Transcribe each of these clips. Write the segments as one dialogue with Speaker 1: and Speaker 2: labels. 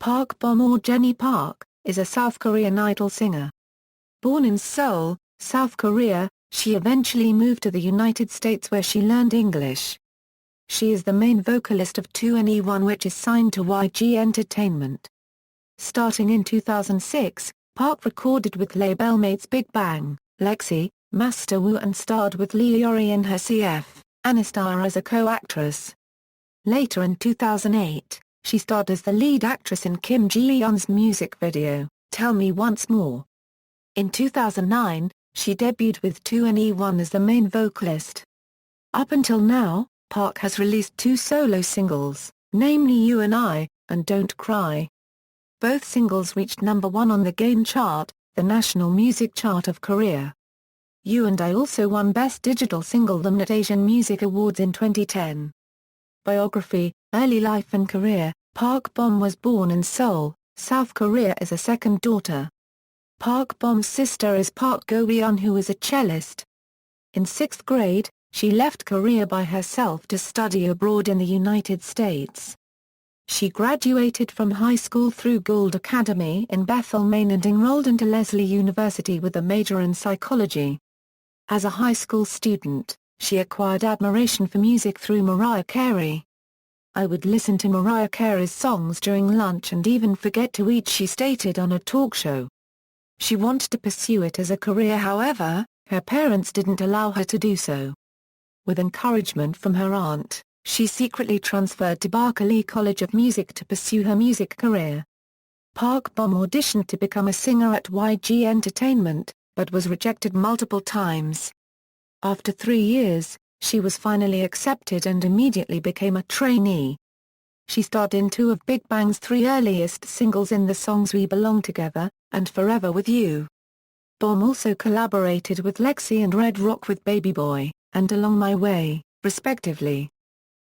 Speaker 1: Park Bom, or Jenny Park, is a South Korean idol singer. Born in Seoul, South Korea, she eventually moved to the United States where she learned English. She is the main vocalist of 2NE1, which is signed to YG Entertainment. Starting in 2006, Park recorded with labelmates Big Bang, Lexy, Masta Wu, and starred with Lee Hyori in her CF, Anystar, as a co-actress. Later in 2008, she starred as the lead actress in Kim Ji Eun's music video, Tell Me Once More. In 2009, she debuted with 2NE1 as the main vocalist. Up until now, Park has released 2 solo singles, namely You and I, and Don't Cry. Both singles reached #1 on the Gaon chart, the national music chart of Korea. You and I also won Best Digital Single at Asian Music Awards in 2010. Biography, early life and career. Park Bom was born in Seoul, South Korea, as a second daughter. Park Bom's sister is Park Go-eun, who is a cellist. In 6th grade, she left Korea by herself to study abroad in the United States. She graduated from high school through Gould Academy in Bethel, Maine, and enrolled into Lesley University with a major in psychology. As a high school student, she acquired admiration for music through Mariah Carey. I would listen to Mariah Carey's songs during lunch and even forget to eat, she stated on a talk show. She wanted to pursue it as a career, however, her parents didn't allow her to do so. With encouragement from her aunt, she secretly transferred to Berklee College of Music to pursue her music career. Park Bom auditioned to become a singer at YG Entertainment, but was rejected multiple times. After 3 years, she was finally accepted and immediately became a trainee. She starred in 2 of Big Bang's 3 earliest singles in the songs We Belong Together, and Forever With You. Bom also collaborated with Lexy and Red Rock with Baby Boy, and Along My Way, respectively.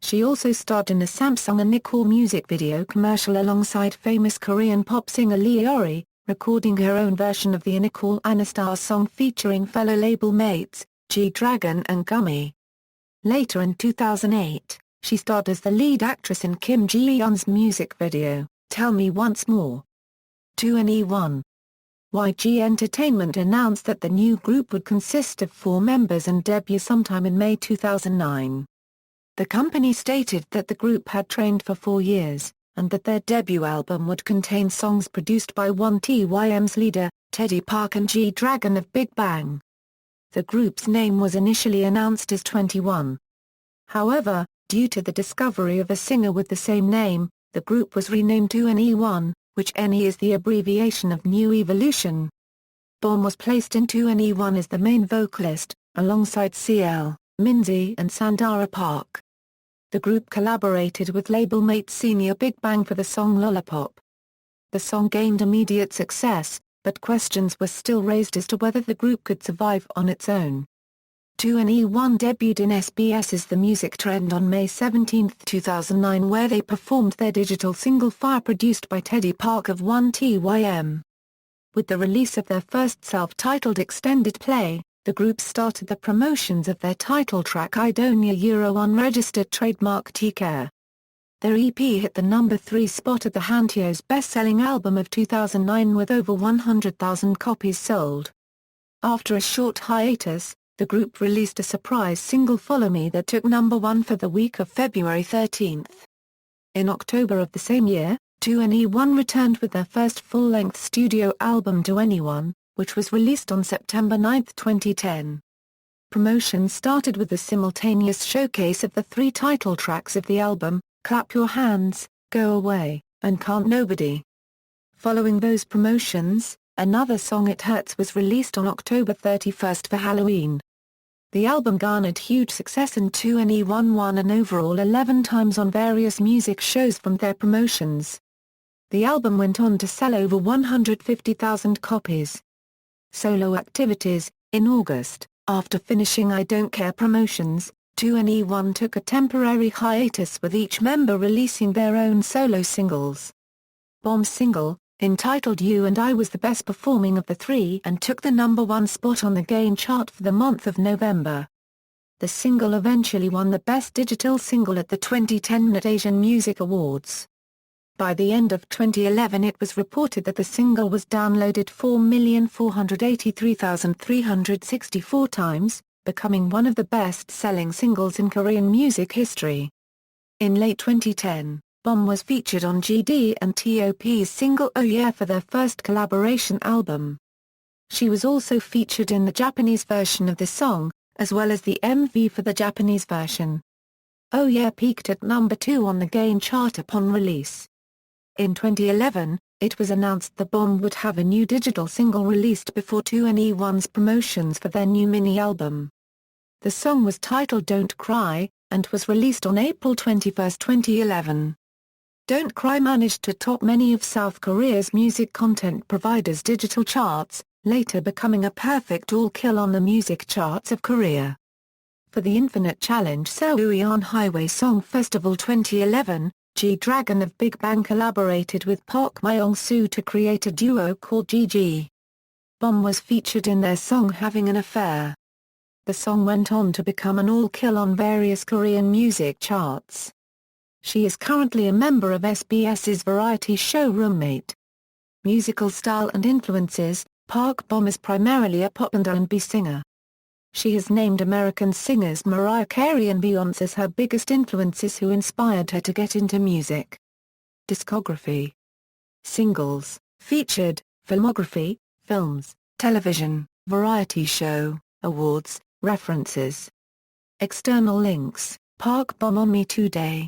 Speaker 1: She also starred in a Samsung and Nicole music video commercial alongside famous Korean pop singer Lee Hyori, recording her own version of the Nicole Anystar song featuring fellow label mates, G-Dragon and Gummy. Later in 2008, she starred as the lead actress in Kim Ji Eun's music video, Tell Me Once More. 2NE1. YG Entertainment announced that the new group would consist of 4 members and debut sometime in May 2009. The company stated that the group had trained for 4 years, and that their debut album would contain songs produced by 1TYM's leader, Teddy Park, and G-Dragon of Big Bang. The group's name was initially announced as 21. However, due to the discovery of a singer with the same name, the group was renamed 2NE1, which NE is the abbreviation of New Evolution. Bom was placed in 2NE1 as the main vocalist, alongside CL, Minzy and Sandara Park. The group collaborated with labelmate Senior Big Bang for the song Lollipop. The song gained immediate success, but questions were still raised as to whether the group could survive on its own. 2NE1 debuted in SBS's The Music Trend on May 17, 2009, where they performed their digital single Fire, produced by Teddy Park of 1TYM. With the release of their first self-titled extended play, the group started the promotions of their title track Idonia unregistered trademark T-Care. Their EP hit the #3 spot at the Hantio's best-selling album of 2009 with over 100,000 copies sold. After a short hiatus, the group released a surprise single Follow Me that took #1 for the week of February 13. In October of the same year, 2NE1 returned with their first full-length studio album To Anyone, which was released on September 9, 2010. Promotion started with the simultaneous showcase of the 3 title tracks of the album, Clap Your Hands, Go Away, and Can't Nobody. Following those promotions, another song It Hurts was released on October 31 for Halloween. The album garnered huge success, and 2NE1 won an overall 11 times on various music shows from their promotions. The album went on to sell over 150,000 copies. Solo activities. In August, after finishing I Don't Care promotions, 2NE1 took a temporary hiatus, with each member releasing their own solo singles. Bom's single, entitled You and I, was the best performing of the 3 and took the #1 spot on the Gaon chart for the month of November. The single eventually won the Best Digital Single at the 2010 Asian Music Awards. By the end of 2011 it was reported that the single was downloaded 4,483,364 times, becoming one of the best-selling singles in Korean music history. In late 2010, Bomb was featured on GD and T.O.P's single Oh Yeah for their first collaboration album. She was also featured in the Japanese version of the song, as well as the MV for the Japanese version. Oh Yeah peaked at number 2 on the Gaon chart upon release. In 2011, it was announced the Bomb would have a new digital single released before 2NE1's promotions for their new mini-album. The song was titled Don't Cry, and was released on April 21, 2011. Don't Cry managed to top many of South Korea's music content providers' digital charts, later becoming a perfect all-kill on the music charts of Korea. For the Infinite Challenge Seoul Highway Song Festival 2011, G-Dragon of Big Bang collaborated with Park Myung-soo to create a duo called GG. Bomb was featured in their song Having an Affair. The song went on to become an all-kill on various Korean music charts. She is currently a member of SBS's variety show Roommate. Musical style and influences, Park Bom is primarily a pop and R&B singer. She has named American singers Mariah Carey and Beyoncé as her biggest influences who inspired her to get into music. Discography. Singles, featured, filmography, films, television, variety show, awards, references. External links, Park Bom on Me Today.